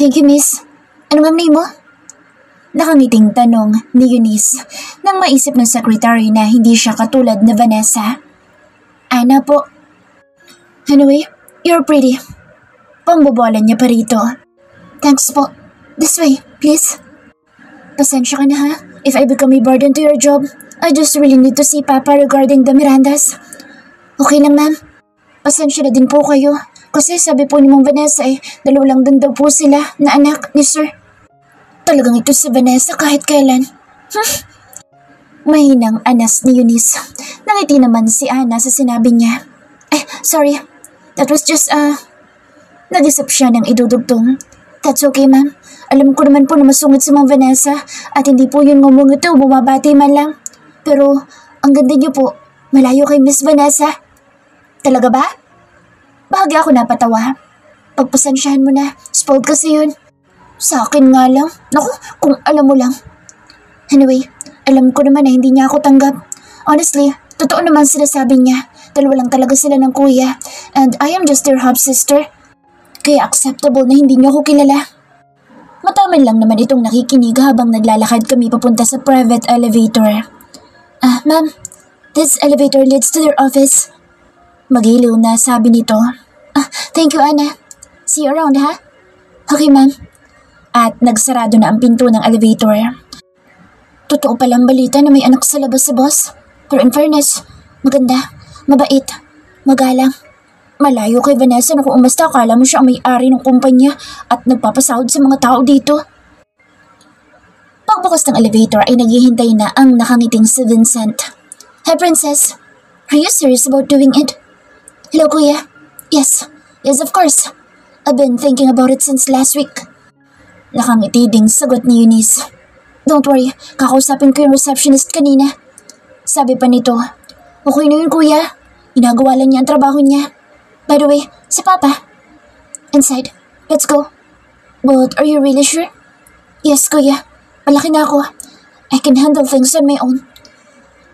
Thank you, miss. Ano nga name mo? Nakangiting tanong ni Eunice nang maisip ng secretary na hindi siya katulad na Vanessa. Ana po. Anyway, you're pretty. Pambobolan niya pa rito. Thanks po. This way, please. Pasensya ka na ha. If I become a burden to your job, I just really need to see Papa regarding the Mirandas. Okay lang, ma'am. Pasensya na din po kayo. Kasi sabi po ni Mong Vanessa dalawa lang din daw po sila na anak ni Sir. Talagang ito si Vanessa kahit kailan. Mahinang anas ni Eunice. Nangiti naman si Ana sa sinabi niya. Sorry. That was just nag-isip siya ng idudugtong. That's okay, ma'am. Alam ko naman po na masungit si Mong Vanessa at hindi po yun ngumungito o bumabati man lang. Pero ang ganda niyo po. Malayo kay Miss Vanessa. Talaga ba? Bahagi ako napatawa. Pagpasensyahan mo na. Spoiled kasi yun. Sa akin nga lang. Naku, kung alam mo lang. Anyway, alam ko naman na hindi niya ako tanggap. Honestly, totoo naman sinasabi niya. Dalawa lang talaga sila ng kuya. And I am just their half-sister. Kaya acceptable na hindi niyo ako kilala. Mataman lang naman itong nakikinig habang naglalakad kami papunta sa private elevator. Ma'am, this elevator leads to their office. Magiliw na sabi nito. Thank you, Ana. See you around, ha? Okay, ma'am. At nagsarado na ang pinto ng elevator. Totoo palang balita na may anak sa labas si boss. Pero in fairness, maganda, mabait, magalang. Malayo kay Vanessa na kung umasta akala mo siya ang may-ari ng kumpanya at nagpapasahod sa mga tao dito. Pagbukas ng elevator ay naghihintay na ang nakangiting si Vincent. Hi, Princess. Are you serious about doing it? Hello, Kuya. Yes, of course. I've been thinking about it since last week. Nakangiti ding sagot ni Eunice. Don't worry, kakausapin ko yung receptionist kanina. Sabi pa nito, okay na yun, Kuya. Ginagawa lang niya ang trabaho niya. By the way, si Papa. Inside, let's go. But are you really sure? Yes, Kuya. Malaki na ako. I can handle things on my own.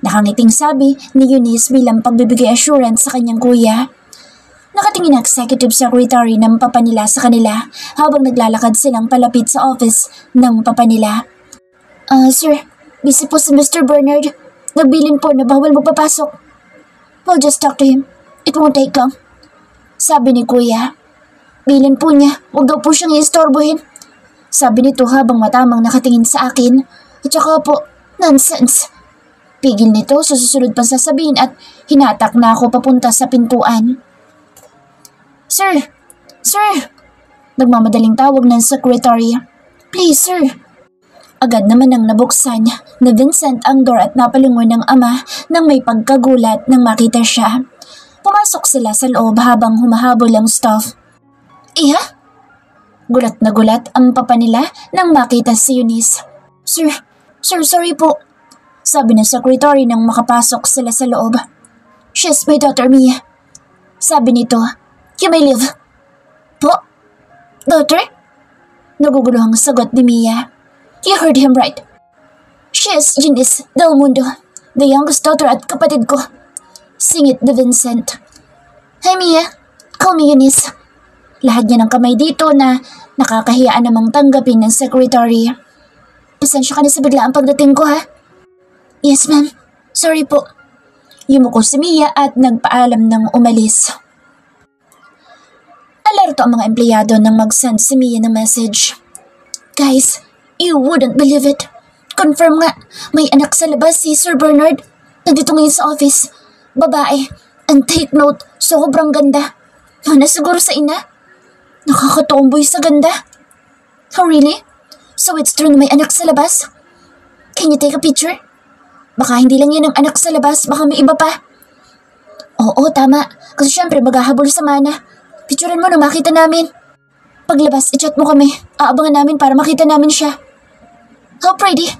Nakangiting sabi ni Eunice bilang pagbibigay assurance sa kanyang kuya. Nakatingin ang executive secretary ng papa nila sa kanila habang naglalakad silang palapit sa office ng papa nila. Sir, busy po si Mr. Bernard. Nagbilin po na bawal magpapasok. We'll just talk to him. It won't take long. Sabi ni Kuya. Bilin po niya, huwag daw po siyang iistorbohin. Sabi nito habang matamang nakatingin sa akin. At saka po, nonsense. Pigil nito sa susunod pang sasabihin at hinatak na ako papunta sa pintuan. Sir! Nagmamadaling tawag ng secretary. Please, sir. Agad naman nang nabuksan na Vincent ang door at napalingon ng ama nang may pagkagulat nang makita siya. Pumasok sila sa loob habang humahabol ang staff. Iha? Gulat na gulat ang papa nila nang makita si Eunice. Sir, sorry po. Sabi ng secretary nang makapasok sila sa loob. She's my daughter, Mia. Sabi nito, you may leave. Po? Daughter? Naguguluhang sagot ni Mia. You heard him right. She is Eunice Del Mundo, the youngest daughter at kapatid ko. Singit ni Vincent. Hi, Mia. Call me Eunice. Lahat niya ng kamay dito na nakakahiyaan namang tanggapin ng secretary. Pasensya ka na sa biglaang pagdating ko, ha? Yes, ma'am. Sorry po. Yumuko si Mia at nagpaalam ng umalis. Alerto ang mga empleyado nang mag-send si Mia ng message. Guys, you wouldn't believe it. Confirm nga, may anak sa labas si Sir Bernard. Nandito ngayon sa office. Babae. And take note, sobrang ganda. Mana siguro sa ina. Nakakatomboy sa ganda. Oh, really? So it's true na may anak sa labas? Can you take a picture? Baka hindi lang yan ang anak sa labas, baka may iba pa. Oo, tama. Kasi syempre maghahabol sa mana. Picturean mo na makita namin. Paglabas, i-chat mo kami. Aabangan namin para makita namin siya. How pretty?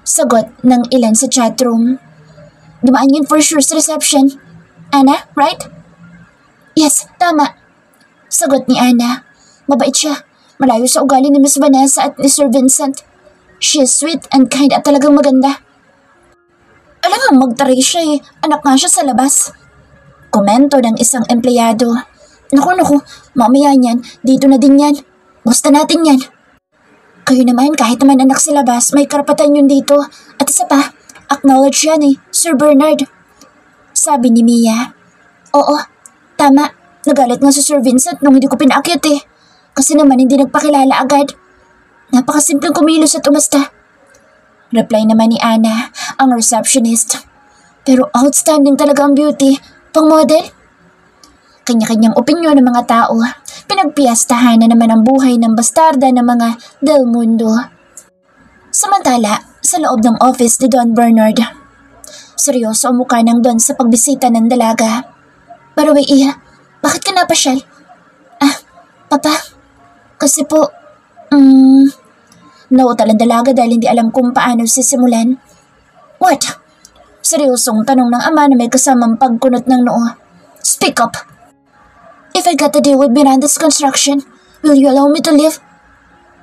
Sagot ng ilan sa chatroom. Dumaan yun for sure sa reception. Ana, right? Yes, tama. Sagot ni Ana. Mabait siya. Malayo sa ugali ni Miss Vanessa at ni Sir Vincent. She is sweet and kind at talagang maganda. Alam nga magtaray siya anak nga siya sa labas. Komento ng isang empleyado. Naku, mamaya niyan, dito na din yan. Gusto natin yan. Kayo naman, kahit naman anak sa labas, may karapatan yun dito. At isa pa, acknowledge yan Sir Bernard. Sabi ni Mia. Oo, tama. Nagalit nga si Sir Vincent nung hindi ko pinaakyat Kasi naman hindi nagpakilala agad. Napakasimpleng kumilos at umasta. Reply naman ni Ana, ang receptionist. Pero outstanding talaga ang beauty, pang model. Kanya-kanyang opinyon ng mga tao. Pinagpiyastahan na naman ang buhay ng bastarda ng mga Del Mundo. Samantala, sa loob ng office ni Don Bernard, seryoso ang mukha ng Don sa pagbisita ng dalaga. By the way, Iha, bakit ka napasyal? Papa, kasi po, nautal ang dalaga dahil hindi alam kung paano sisimulan. What? Seryosong tanong ng ama na may kasamang pagkunot ng noo. Speak up! If I got to deal with Miranda's construction, will you allow me to live?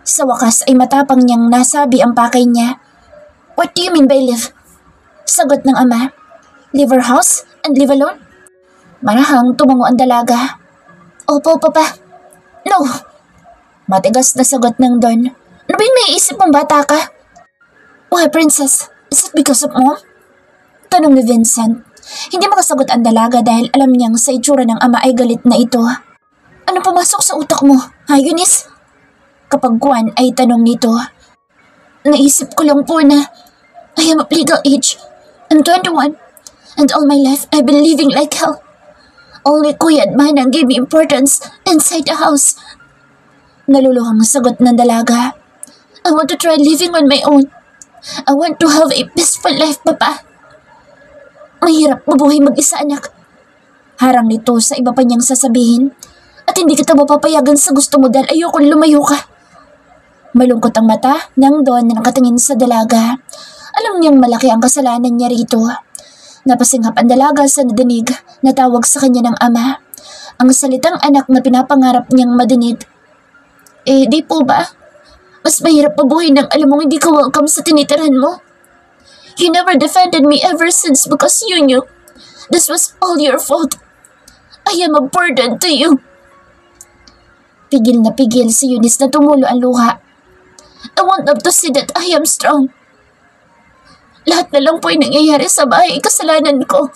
Sa wakas ay matapang niyang nasabi ang pakay niya. What do you mean by live? Sagot ng ama. Leave our house and live alone? Marahang tumango ang dalaga. Opo, Papa. No. Matigas na sagot ng Don. Ano ba yung may isip mong bata ka? Why, Princess? Is it because of Mom? Tanong ni Vincent. Hindi makasagot ang dalaga dahil alam niyang sa itsura ng ama ay galit na ito. Ano pumasok sa utak mo, ha, Eunice? Kapag Juan ay tanong nito. Naisip ko lang po na I am of legal age. I'm 21 and all my life I've been living like hell. Only Kuya at Manang gave me importance inside the house. Naluluhang sagot ng dalaga. I want to try living on my own. I want to have a peaceful life, Papa. Mahirap mabuhay mag-isa, anak. Harang nito sa iba pa niyang sasabihin. At hindi kita mapapayagan sa gusto mo dahil ayokong lumayo ka. Malungkot ang mata ng Don na nakatingin sa dalaga. Alam niyang malaki ang kasalanan niya rito. Napasinghap ang dalaga sa nadinig na tawag sa kanya ng ama. Ang salitang anak na pinapangarap niyang madinig. Di po ba? Mas mahirap mabuhay nang alam mong hindi ka welcome sa tinitirahan mo. You never defended me ever since because you knew this was all your fault. I am a burden to you. Pigil na pigil si Eunice na tumulo ang luha. I want them to see that I am strong. Lahat na lang po ay nangyayari sa bahay, kasalanan ko.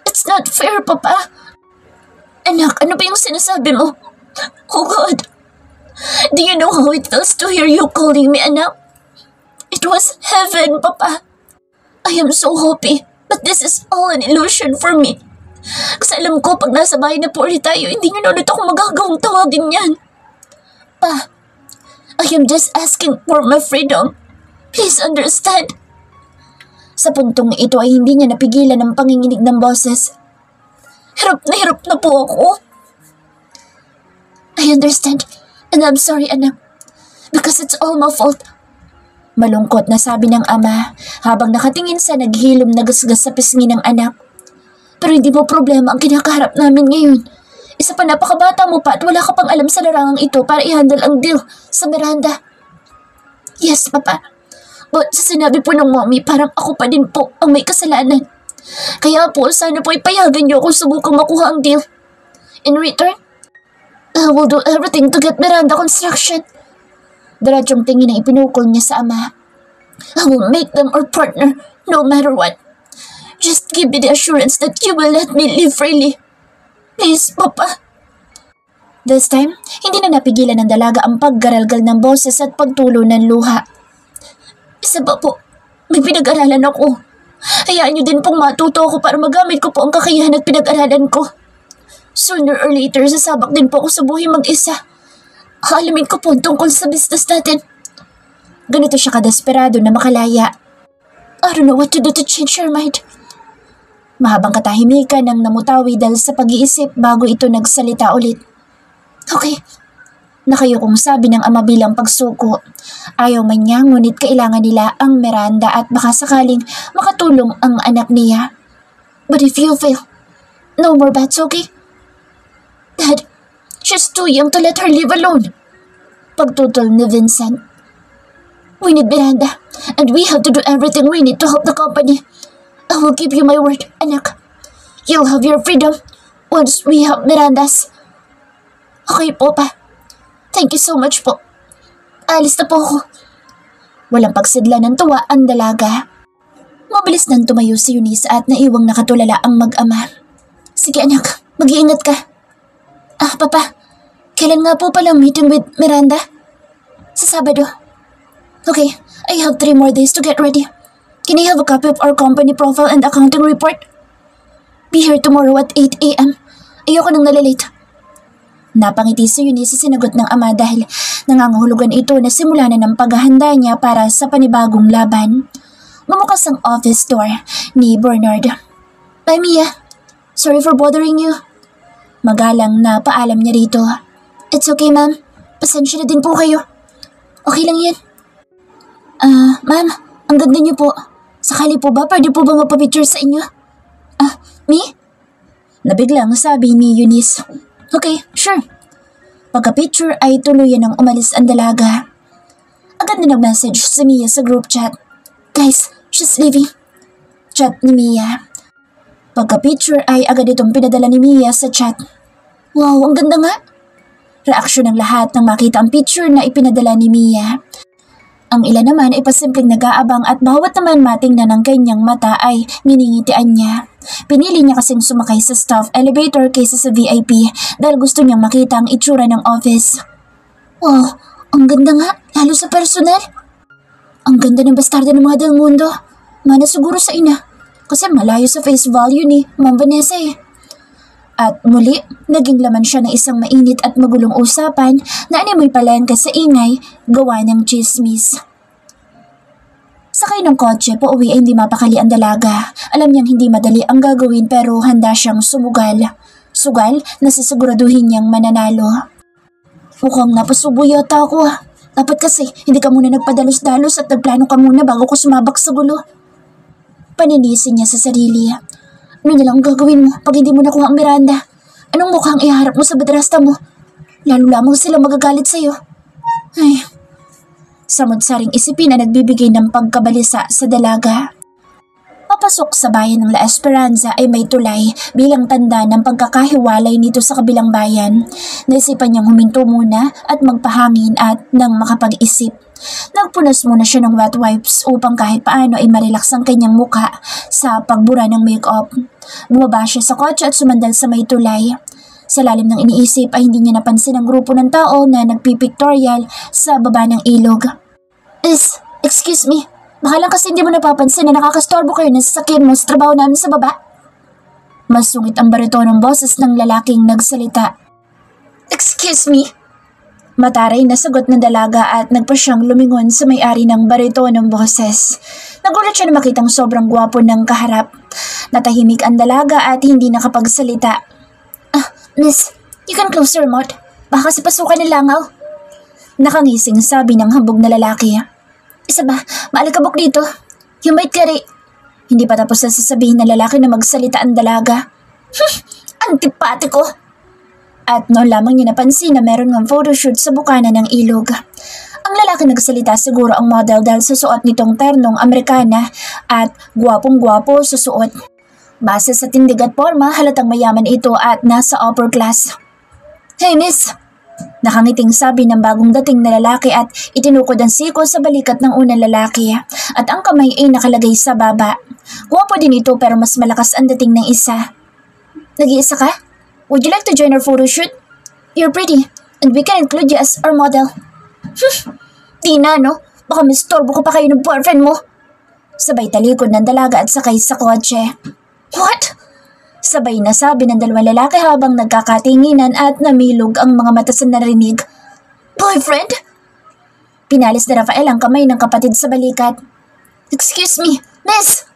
It's not fair, Papa. Anak, ano ba yung sinasabi mo? Oh God. Do you know how it feels to hear you calling me anak? It was heaven, Papa. I am so happy, but this is all an illusion for me. Kasi alam ko, pag nasa bahay na po ulit tayo, hindi nyo na ulit ako magagawang tawagin yan. Pa, I am just asking for my freedom. Please understand. Sa puntong ito ay hindi niya napigilan ang panginginig ng boses. Hirap na po ako. I understand, and I'm sorry, anak, because it's all my fault. Malungkot na sabi ng ama habang nakatingin sa naghilom na gasgas sa pisngi ng anak. Pero hindi mo problema ang kinakaharap namin ngayon. Isa pa napakabata mo pa at wala ka pang alam sa larangang ito para i-handle ang deal sa Miranda. Yes, Papa. But sa sinabi po ng mommy, parang ako pa din po ang may kasalanan. Kaya po, sana po ipayagan niyo kung subukang makuha ang deal. In return, I will do everything to get Miranda construction. Diretsyong tingin na ipinukol niya sa ama. I will make them our partner no matter what. Just give me the assurance that you will let me live freely. Please, Papa. This time, hindi na napigilan ng dalaga ang paggaralgal ng boses at pagtulo ng luha. Isa ba po, may pinag-aralan ako. Hayaan niyo din pong matuto ako para magamit ko po ang kakayahan at pinag-aralan ko. Sooner or later, sasabak din po ako sa buhay mag-isa. Alamin ko po tungkol sa business natin. Ganito siya kadesperado na makalaya. I don't know what to do to change your mind. Mahabang katahimikan ang namutawi dahil sa pag-iisip bago ito nagsalita ulit. Okay, nakayukong sabi ng ama bilang pagsuko. Ayaw man niya ngunit kailangan nila ang Miranda at baka sakaling makatulong ang anak niya. But if you fail, no more bats, okay? Dad, she's too young to let her live alone. Pagtutol ni Vincent. We need Miranda, and we have to do everything we need to help the company. I will give you my word, anak. You'll have your freedom once we have Miranda's. Okay po, Pa. Thank you so much po. Alis na po ako. Walang pagsidla ng tuwa ang dalaga. Mabilis nang tumayo si Eunice at naiwang nakatulala ang mag-ama. Sige anak, mag-iingat ka. Papa, kailan nga po palang meeting with Miranda? Sa Sabado. Okay, I have 3 more days to get ready. Can I have a copy of our company profile and accounting report? Be here tomorrow at 8 a.m. Ayoko nang nalilate. Napangiti si Eunice sa sinagot ng ama dahil nangangahulugan ito na simula na ng paghahanda niya para sa panibagong laban. Bumukas ang office door ni Bernard. Bye Mia, sorry for bothering you. Magalang na paalam niya rito. It's okay ma'am, pasensya na din po kayo. Okay lang yan. Ma'am, ang ganda niyo po. Sakali po ba, pwede po ba magpa-picture sa inyo? Me? Nabiglang sabi ni Eunice. Okay, sure. Pagka-picture ay tuluyan ng umalis ang dalaga. Agad na nag-message si Mia sa group chat. Guys, she's leaving. Chat ni Mia. Pagka-picture ay agad itong pinadala ni Mia sa chat. Wow, ang ganda nga. Reaksyon ng lahat nang makita ang picture na ipinadala ni Mia. Ang ilan naman ay pasimpleng nag-aabang at bawat naman matingnan ng kanyang mata ay niningitian niya. Pinili niya kasing sumakay sa staff elevator kaysa sa VIP dahil gusto niyang makita ang itsura ng office. Wow, ang ganda nga, lalo sa personal. Ang ganda ng bastarda ng mga Del Mundo. Mana siguro sa ina, kasi malayo sa face value ni Ma'am Vanessa eh. At muli, naging laman siya ng isang mainit at magulong usapan na animoy palengke sa ingay, gawa ng chismis. Sakay ng kotse, pauwi ay hindi mapakali ang dalaga. Alam niyang hindi madali ang gagawin pero handa siyang sumugal. Sugal na sisiguraduhin niyang mananalo. Mukhang napasubo yata ako. Dapat kasi hindi ka muna nagpadalos-dalos at nagplano ka muna bago ko sumabak sa gulo. Paninisin niya sa sarili. Ano nilang gagawin mo pag hindi mo nakuha ang Miranda? Anong mukhang iharap mo sa madrasta mo? Lalo lamang sila magagalit sa'yo. Ay, samod-saring isipin na nagbibigay ng pagkabalisa sa dalaga. Papasok sa bayan ng La Esperanza ay may tulay bilang tanda ng pagkakahiwalay nito sa kabilang bayan. Naisipan niyang huminto muna at magpahangin at nang makapag-isip. Nagpunas muna siya ng wet wipes upang kahit paano ay marelax ang kanyang mukha sa pagbura ng make-up. Bumaba siya sa kotse at sumandal sa may tulay. Sa lalim ng iniisip ay hindi niya napansin ang grupo ng tao na nagpipictorial sa baba ng ilog. Excuse me, baka lang kasi hindi mo napapansin na nakakastorbo kayo na sasakyan mo sa trabaho namin sa baba. Masungit ang baritonong boses ng lalaking nagsalita. Excuse me? Mataray na sagot ng dalaga at nagpa siyang lumingon sa may-ari ng baritonong boses. Nagulat siya na makitang sobrang gwapo ng kaharap. Natahimik ang dalaga at hindi nakapagsalita. Miss, you can close your mouth. Baka kasi pasukan ng langaw. Nakangising sabi ng hambog na lalaki. Isa ba, maalikabok dito. You might carry. Hindi pa tapos na sasabihin ng lalaki na magsalita ang dalaga. Antipatiko! At noon lamang niya napansin na meron ng photoshoot sa bukana ng ilog. Ang lalaki nagsalita siguro ang model dahil sa suot nitong ternong Amerikana at gwapong-gwapo sa suot. Base sa tindig at forma, halatang mayaman ito at nasa upper class. Hey miss! Nakangiting sabi ng bagong dating na lalaki at itinukod ang siko sa balikat ng unang lalaki at ang kamay ay nakalagay sa baba. Gwapo din ito pero mas malakas ang dating ng isa. Nag-iisa ka? Would you like to join our photo shoot? You're pretty, and we can include you as our model. Di na, no? Baka mistorbo ko pa kayo ng boyfriend mo. Sabay talikod ng dalaga at sakay sa kotse. What? Sabay na sabi ng dalawang lalaki habang nagkakatinginan at namilog ang mga mata sa narinig. Boyfriend? Pinalis ni Rafael ang kamay ng kapatid sa balikat. Excuse me, miss!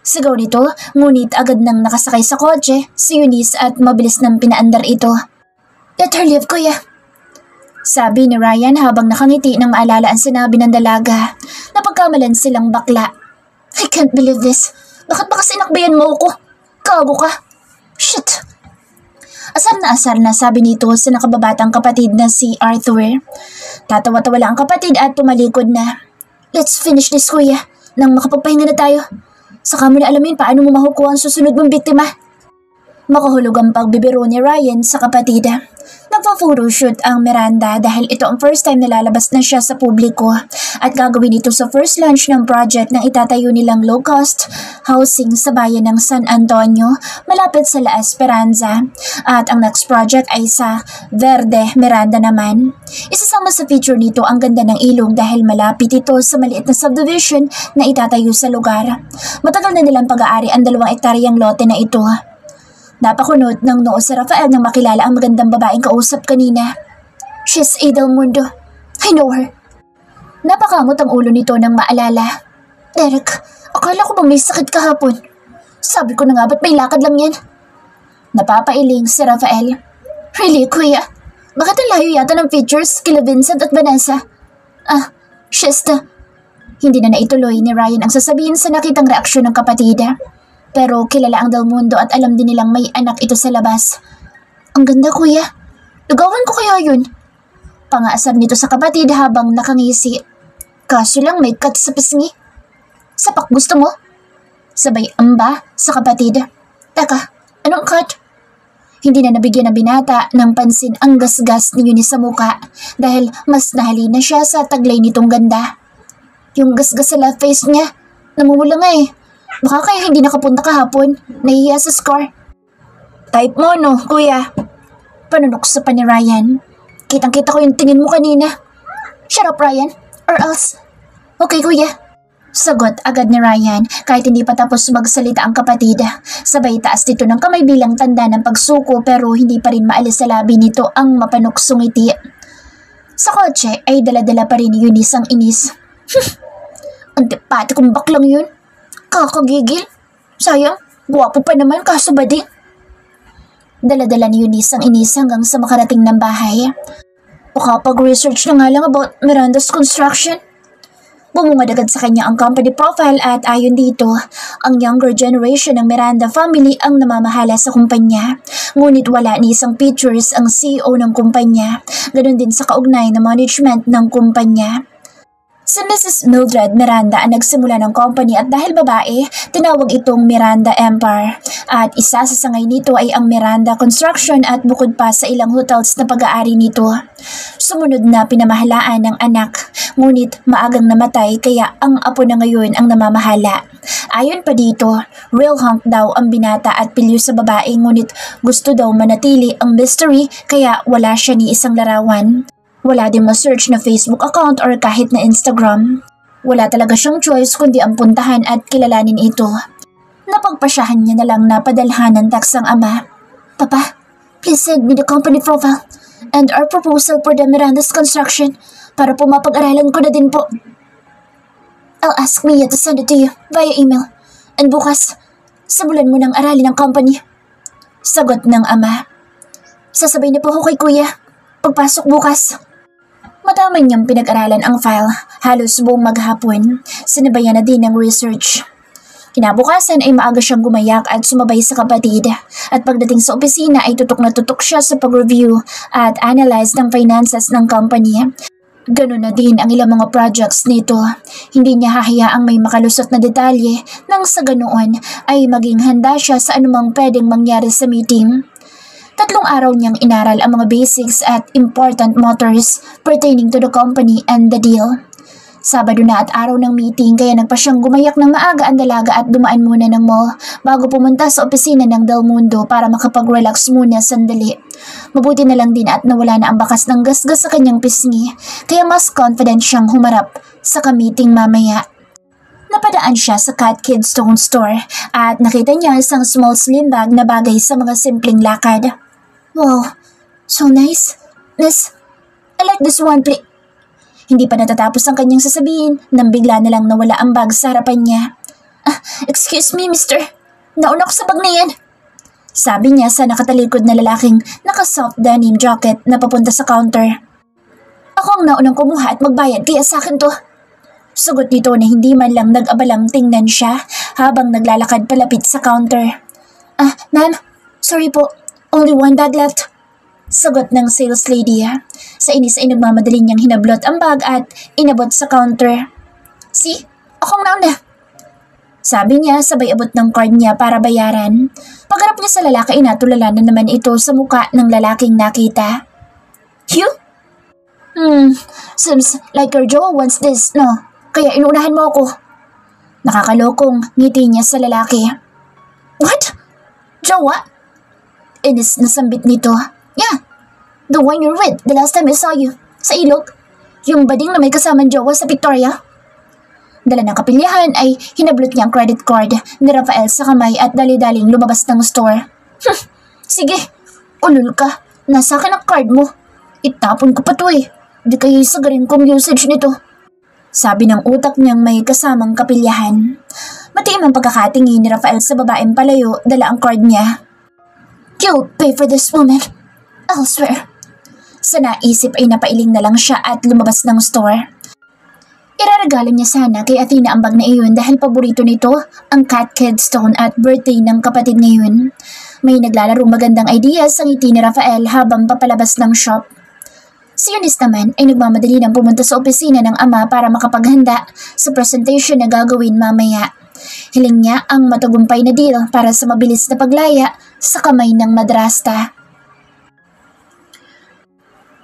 Sigaw nito, ngunit agad nang nakasakay sa kotse, si Eunice at mabilis nang pinaandar ito. Let her live, kuya. Sabi ni Ryan habang nakangiti nang maalala ang sinabi ng dalaga. Napagkamalan silang bakla. I can't believe this. Bakit ba kasi inakbayan mo ako? Kago ka. Shit. Asar na sabi nito sa nakababatang kapatid na si Arthur. Tatawa-tawa lang ang kapatid at tumalikod na. Let's finish this, kuya. Nang makapagpahinga na tayo. Saka mo na alamin paano mo makukuha ang susunod mong biktima. Makahulog ang pagbibiro ni Ryan sa kapatid. Nagpa-photoshoot ang Miranda dahil ito ang first time na lalabas na siya sa publiko at gagawin ito sa first launch ng project ng itatayo nilang low-cost housing sa bayan ng San Antonio malapit sa La Esperanza. At ang next project ay sa Verde Miranda naman. Isasama sa feature nito ang ganda ng ilog dahil malapit ito sa maliit na subdivision na itatayo sa lugar. Matagal na nilang pag-aari ang 2 hektaryang lote na ito. Napakunot ng noo si Rafael nang makilala ang magandang babaeng kausap kanina. She's Ada Mundo. I know her. Napakamot ang ulo nito nang maalala. Derek, akala ko ba may sakit kahapon? Sabi ko na nga ba't may lakad lang yan? Napapailing si Rafael. Really, kuya? Bakit ang layo yata ng features kila Vincent at Vanessa? She's the... Hindi na naituloy ni Ryan ang sasabihin sa nakitang reaksyon ng kapatid. Pero kilala ang Del Mundo at alam din nilang may anak ito sa labas. Ang ganda, kuya. Lugawan ko kaya yun? Pangaasar nito sa kapatid habang nakangisi. Kaso lang may cut sa pisngi. Sapak gusto mo? Sabay amba sa kapatid. Teka, anong cut? Hindi na nabigyan ng binata ng pansin ang gasgas ni Eunice sa muka dahil mas nahalina siya sa taglay nitong ganda. Yung gasgas sa left face niya, namumula nga eh. Baka kaya hindi nakapunta kahapon, nahihiya sa scar. Type mo no, kuya. Panunok pa ni Ryan. Kitang-kita ko yung tingin mo kanina. Shut up, Ryan. Or else. Okay, kuya. Sagot agad ni Ryan kahit hindi pa tapos magsalita ang kapatid. Sabay taas dito ng kamay bilang tanda ng pagsuko pero hindi pa rin maalis sa labi nito ang mapanuksong ngiti. Sa kotse ay dala-dala pa rin ni Eunice ang inis. Antipati kong baklang yun. Kakagigil. Sayang, guwapo pa naman kaso badi. Dala-dala ni Eunice ang inis hanggang sa makarating ng bahay. Makapag-research na nga lang about Miranda's construction. Bumungad agad sa kanya ang company profile at ayon dito, ang younger generation ng Miranda family ang namamahala sa kumpanya. Ngunit wala ni isang pictures ang CEO ng kumpanya, ganoon din sa kaugnay na management ng kumpanya. Si Mrs. Mildred Miranda ang nagsimula ng company at dahil babae, tinawag itong Miranda Empire. At isa sa sangay nito ay ang Miranda Construction at bukod pa sa ilang hotels na pag-aari nito. Sumunod na pinamahalaan ng anak, ngunit maagang namatay kaya ang apo na ngayon ang namamahala. Ayon pa dito, real hunk daw ang binata at pilyo sa babae ngunit gusto daw manatili ang mystery kaya wala siya ni isang larawan. Wala din ma-search na Facebook account or kahit na Instagram. Wala talaga siyang choice kundi ang puntahan at kilalanin ito. Napagpasyahan niya na lang na padalhan ng text ang ama. Papa, please send me the company profile and our proposal for the Miranda's construction para po mapag-aralan ko na din po. I'll ask Mia to send it to you via email. And bukas, simulan mo ng aralin ng company. Sagot ng ama. Sasabay na po ako kay kuya. Pagpasok bukas. Madamay niyang pinag-aralan ang file, halos buong maghapon. Sinabayan na din ng research. Kinabukasan ay maaga siyang gumayak at sumabay sa kapatid. At pagdating sa opisina ay tutok na tutok siya sa pag-review at analyze ng finances ng company. Ganun na din ang ilang mga projects nito. Hindi niya hahayaang may makalusot na detalye nang sa ganoon ay maging handa siya sa anumang pwedeng mangyari sa meeting. 3 araw niyang inaral ang mga basics at important matters pertaining to the company and the deal. Sabado na at araw ng meeting kaya nagpa siyang gumayak ng maaga ang dalaga at dumaan muna ng mall bago pumunta sa opisina ng Del Mundo para makapag-relax muna sandali. Mabuti na lang din at nawala na ang bakas ng gasgas sa kanyang pisngi kaya mas confident siyang humarap sa ka-meeting mamaya. Napadaan siya sa Cat Kid Stone Store at nakita niya isang small slim bag na bagay sa mga simpleng lakad. Wow, so nice. Miss, I like this one, please. Hindi pa natatapos ang kanyang sasabihin nang bigla na lang nawala ang bag sa harapan niya. Excuse me, mister. Nauna ko sa bag na yan. Sabi niya sa nakatalikod na lalaking naka-soft denim jacket na papunta sa counter. Ako ang naunang kumuha at magbayad kaya sa akin to. Sugot nito na hindi man lang nag-abalang tingnan siya habang naglalakad palapit sa counter. Ma'am, sorry po. Only one bag left. Sagot ng sales lady. Sa inis ay nagmamadali niyang hinablot ang bag at inabot sa counter. See? Akong nauna. Sabi niya sabay abot ng card niya para bayaran. Pagharap niya sa lalaki, inatulala na naman ito sa muka ng lalaking nakita. You? Seems like your jowa wants this, no? Kaya inunahan mo ako. Nakakalokong ngiti niya sa lalaki. What? Jowa? Inis na sambit nito. Yeah, the one you're with the last time I saw you. Sa ilog. Yung bading na may kasamang jowa sa Victoria. Dala ng kapilyahan ay hinablot niya ang credit card ni Rafael sa kamay at dali-daling lumabas ng store. Sige, ulul ka. Nasa akin ang card mo. Itapon ko pa to eh. Di kayo sagarin kong usage nito. Sabi ng utak niyang may kasamang kapilyahan. Matiim ang pagkakatingin ni Rafael sa babaeng palayo, dala ang card niya. You'll pay for this woman. I'll swear. Sa naisip ay napailing na lang siya at lumabas ng store. Iraregalo niya sana kay Athena ang bag na iyon dahil paborito nito ang Cat Kid Stone at birthday ng kapatid ngayon. May naglalaro magandang idea sa ngiti ni Rafael habang papalabas ng shop. Si Eunice naman ay nagmamadali ng pumunta sa opisina ng ama para makapaghanda sa presentation na gagawin mamaya. Hiling niya ang matagumpay na deal para sa mabilis na paglaya sa kamay ng madrasta.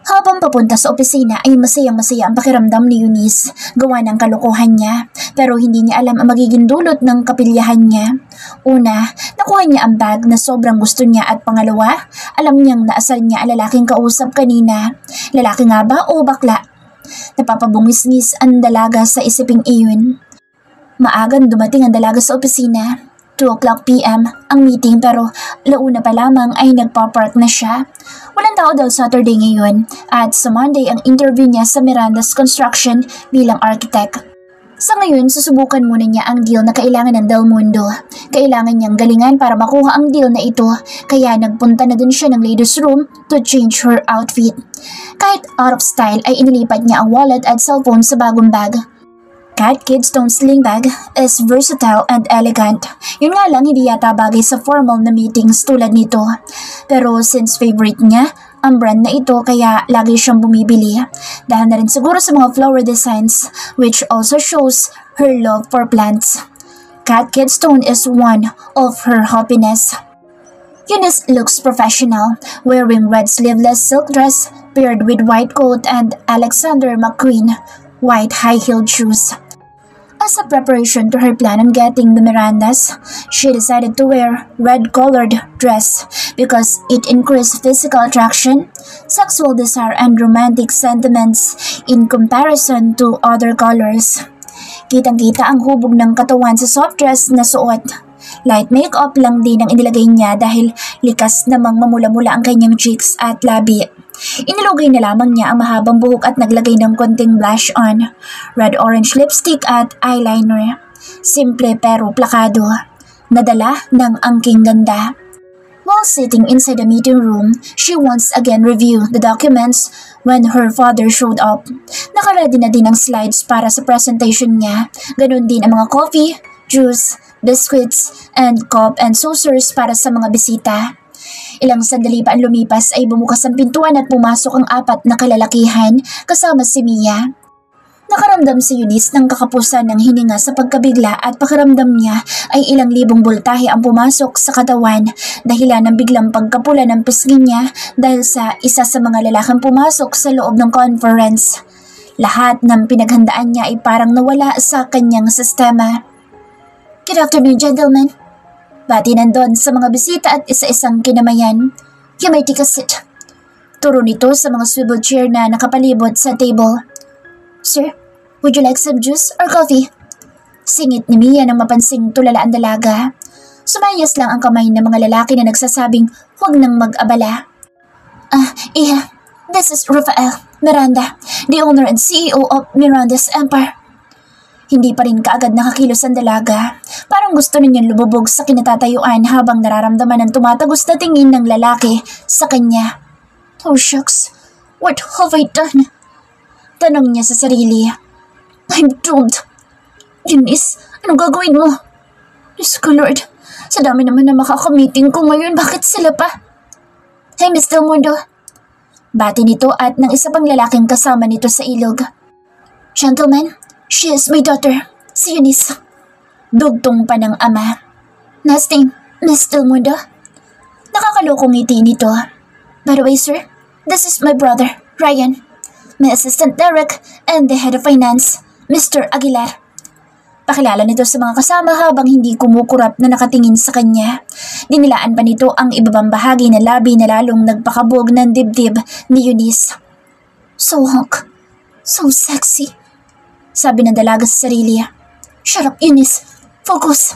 Habang papunta sa opisina ay masayang-masaya ang pakiramdam ni Eunice gawa ng kalokohan niya, pero hindi niya alam ang magiging dulot ng kapilyahan niya. Una, nakuha niya ang bag na sobrang gusto niya at pangalawa, alam niyang naasal niya ang lalaking kausap kanina. Lalaki nga ba o bakla? Napapabungis-ngis ang dalaga sa isiping iyon. Maagang dumating ang dalaga sa opisina. 2:00 p.m. ang meeting pero launa pa lamang ay nagpa-park na siya. Walang tao daw Saturday ngayon at sa Monday ang interview niya sa Miranda's Construction bilang architect. Sa ngayon, susubukan muna niya ang deal na kailangan ng Del Mundo. Kailangan niyang galingan para makuha ang deal na ito kaya nagpunta na din siya ng ladies room to change her outfit. Kahit out of style ay inilipat niya ang wallet at cellphone sa bagong bag. Cat Kid Stone sling bag is versatile and elegant. Yun nga lang hindi yata bagay sa formal na meetings tulad nito. Pero since favorite niya ang brand na ito kaya lagi siyang bumibili. Dahil na rin siguro sa mga flower designs which also shows her love for plants. Cat Kid Stone is one of her happiness. Eunice looks professional, wearing red sleeveless silk dress paired with white coat and Alexander McQueen white high-heeled shoes. As a preparation to her plan on getting the Mirandas, she decided to wear red-colored dress because it increased physical attraction, sexual desire, and romantic sentiments in comparison to other colors. Kitang-kita ang hubog ng katawan sa soft dress na suot. Light makeup lang din ang inilagay niya dahil likas namang mamula-mula ang kanyang cheeks at labi. Inilugay na lamang niya ang mahabang buhok at naglagay ng konting blush on, red-orange lipstick at eyeliner. Simple pero plakado. Nadala ng angking ganda. While sitting inside the meeting room, she once again reviewed the documents when her father showed up. Nakaredy na din ang slides para sa presentation niya. Ganon din ang mga coffee, juice, biscuits, and cup and saucers para sa mga bisita. Ilang sandali pa ang lumipas ay bumukas ang pintuan at pumasok ang 4 na kalalakihan kasama si Mia. Nakaramdam si Eunice ng kakapusan ng hininga sa pagkabigla at pakiramdam niya ay ilang libong boltahe ang pumasok sa katawan dahilan ng biglang pagkapula ng pisngi niya dahil sa isa sa mga lalaking pumasok sa loob ng conference. Lahat ng pinaghandaan niya ay parang nawala sa kanyang sistema. Good afternoon, gentlemen. Bati nandun sa mga bisita at isa-isang kinamayan. You may take a seat. Turo nito sa mga swivel chair na nakapalibot sa table. Sir, would you like some juice or coffee? Singit ni Mia nang mapansing tulala ang dalaga. Sumayas lang ang kamay ng mga lalaki na nagsasabing huwag nang mag-abala. Iha, this is Rafael Miranda, the owner and CEO of Miranda's Empire. Hindi pa rin kaagad nakakilos ang dalaga. Parang gusto ninyang lububog sa kinatatayuan habang nararamdaman ang tumatagos na tingin ng lalaki sa kanya. Oh shucks, what have I done? Tanong niya sa sarili. I'm doomed. Eunice, anong gagawin mo? Diyos ko Lord, sa dami naman na makakamiting ko ngayon, bakit sila pa? Hey Miss Del Mundo. Bati nito at ng isa pang lalaking kasama nito sa ilog. Gentlemen, she is my daughter, si Eunice. Dugtong pa ng ama. Last name, Miss Del Mundo? Nakakalokong ngiti nito. By the way, sir, this is my brother, Ryan. My assistant Derek and the head of finance, Mr. Aguilar. Pakilala nito sa mga kasama habang hindi kumukurap na nakatingin sa kanya. Dinilaan pa nito ang ibabang bahagi ng labi na lalong nagpakabog ng dibdib ni Eunice. So hunk, so sexy, sabi ng dalaga sa sarili. Shut up, Eunice. Focus.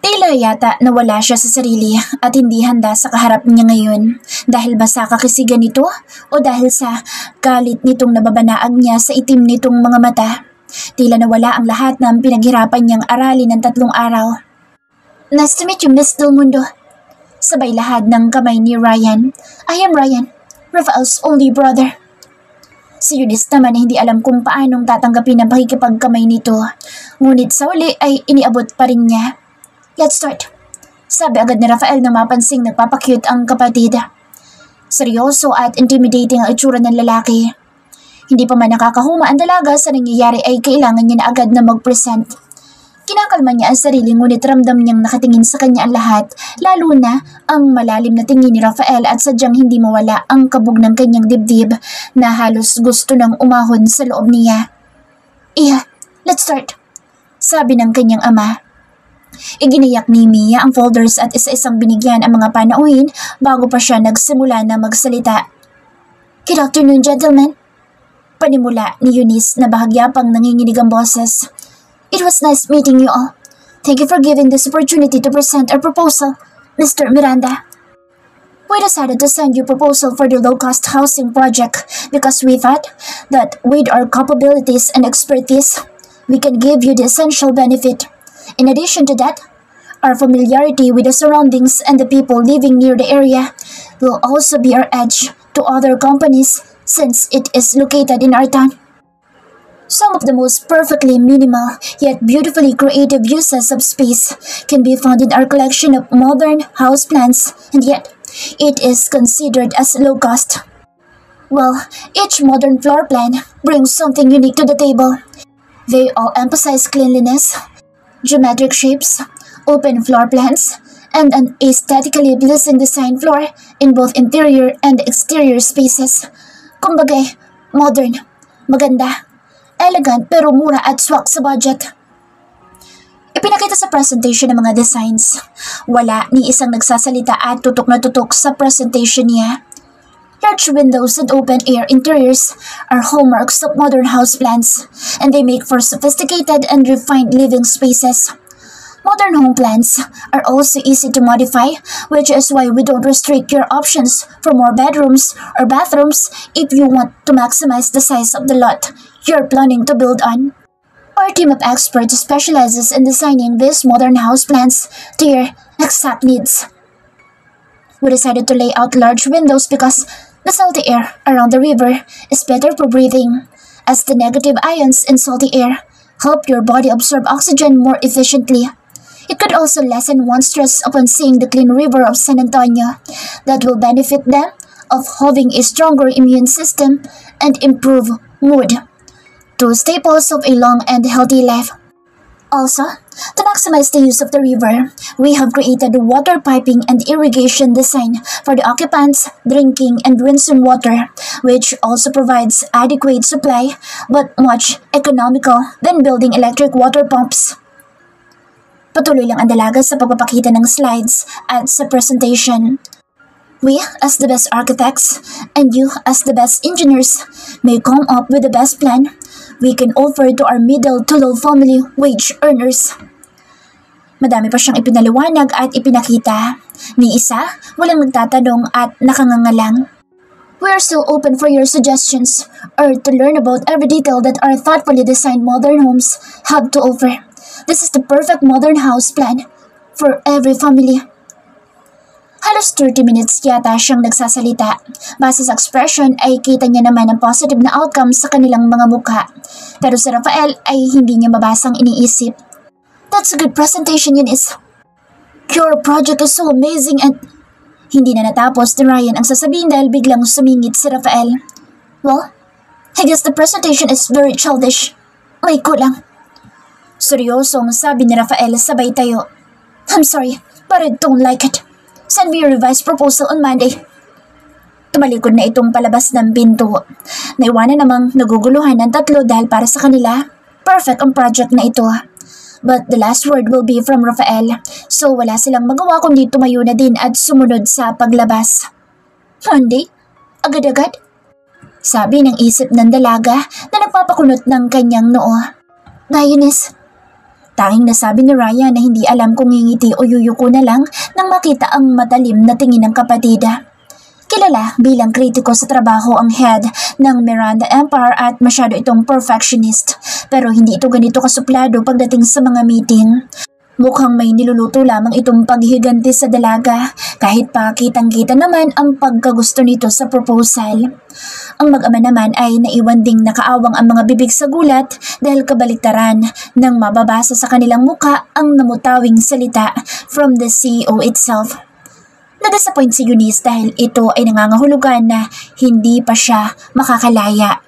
Tila yata nawala siya sa sarili at hindi handa sa kaharap niya ngayon dahil ba sa kakisigan nito o dahil sa galit nitong nababanaag niya sa itim nitong mga mata. Tila nawala ang lahat ng pinaghirapan niyang aralin ng 3 araw. Nice to meet you, Miss Del Mundo. Sabay lahad ng kamay ni Ryan. I am Ryan, Rafael's only brother. Si Eunice naman ay hindi alam kung paanong tatanggapin ang pakikipagkamay nito. Ngunit sa uli ay iniabot pa rin niya. Let's start. Sabi agad ni Rafael na mapansing nagpapakyut ang kapatid. Seryoso at intimidating ang itsura ng lalaki. Hindi pa man nakakahuma ang dalaga sa nangyayari ay kailangan niya na agad na mag-present. Kinakalma niya ang sarili ngunit ramdam niyang nakatingin sa kanya ang lahat, lalo na ang malalim na tingin ni Rafael at sadyang hindi mawala ang kabog ng kanyang dibdib na halos gusto nang umahon sa loob niya. Iya, let's start, sabi ng kanyang ama. Iginiyak ni Mia ang folders at isa-isang binigyan ang mga panauhin bago pa siya nagsimula na magsalita. Good afternoon, gentlemen. Panimula ni Eunice na bahagya pang nanginginig ang boses. It was nice meeting you all. Thank you for giving this opportunity to present our proposal, Mr. Miranda. We decided to send you a proposal for the low-cost housing project because we thought that with our capabilities and expertise, we can give you the essential benefit. In addition to that, our familiarity with the surroundings and the people living near the area will also be our edge to other companies since it is located in our town. Some of the most perfectly minimal yet beautifully creative uses of space can be found in our collection of modern houseplants, and yet it is considered as low cost. Well, each modern floor plan brings something unique to the table. They all emphasize cleanliness, geometric shapes, open floor plans, and an aesthetically pleasing design floor in both interior and exterior spaces. Kumbagay, modern, maganda, elegant pero mura at swak sa budget. Ipinakita sa presentation ng mga designs. Wala ni isang nagsasalita at tutok na tutok sa presentation niya. Large windows and open-air interiors are hallmarks of modern houseplants, and they make for sophisticated and refined living spaces. Modern home plans are also easy to modify, which is why we don't restrict your options for more bedrooms or bathrooms if you want to maximize the size of the lot you're planning to build on. Our team of experts specializes in designing these modern house plans to your exact needs. We decided to lay out large windows because the salty air around the river is better for breathing, as the negative ions in salty air help your body absorb oxygen more efficiently. It could also lessen one's stress upon seeing the clean river of San Antonio that will benefit them of having a stronger immune system and improve mood. Two staples of a long and healthy life. Also, to maximize the use of the river, we have created water piping and irrigation design for the occupants' drinking and rinsing water, which also provides adequate supply but much economical than building electric water pumps. Patuloy lang ang dalaga sa pagpapakita ng slides at sa presentation. We, as the best architects, and you, as the best engineers, may come up with the best plan we can offer to our middle to low family wage earners. Madami pa siyang ipinaliwanag at ipinakita. Ni isa, walang nagtatanong at nakangangalang. We are still open for your suggestions or to learn about every detail that our thoughtfully designed modern homes have to offer. This is the perfect modern house plan for every family. Halos 30 minutes yata siyang nagsasalita. Base sa expression ay kita niya naman ang positive na outcome sa kanilang mga mukha. Pero si Rafael ay hindi niya mabasang iniisip. That's a good presentation, Eunice. Your project is so amazing and... Hindi na natapos ni Ryan ang sasabihin dahil biglang sumingit si Rafael. Well, I guess the presentation is very childish. May kulang. Seryosong sabi ni Rafael sabay tayo. I'm sorry, but I don't like it. Send me your revised proposal on Monday. Tumalikod na itong palabas ng pinto. Naiwanan namang naguguluhan ng tatlo dahil para sa kanila, perfect ang project na ito. But the last word will be from Rafael, so wala silang magawa kundi tumayo na din at sumunod sa paglabas. Monday? Agad-agad? Sabi ng isip ng dalaga na nagpapakunot ng kanyang noo. Dionys. Tanging nasabi ni Ryan na hindi alam kung ngingiti o yuyuko na lang nang makita ang matalim na tingin ng kapatid. Kilala bilang kritiko sa trabaho ang head ng Miranda Empire at masyado itong perfectionist, pero hindi ito ganito kasuplado pagdating sa mga meeting. Mukhang may niluluto lamang itong paghiganti sa dalaga kahit pa kitang-kita naman ang pagkagusto nito sa proposal. Ang mag-ama naman ay naiwan ding nakaawang ang mga bibig sa gulat dahil kabaliktaran nang mababasa sa kanilang muka ang namutawing salita from the CEO itself. Na-disappoint si Eunice dahil ito ay nangangahulugan na hindi pa siya makakalaya.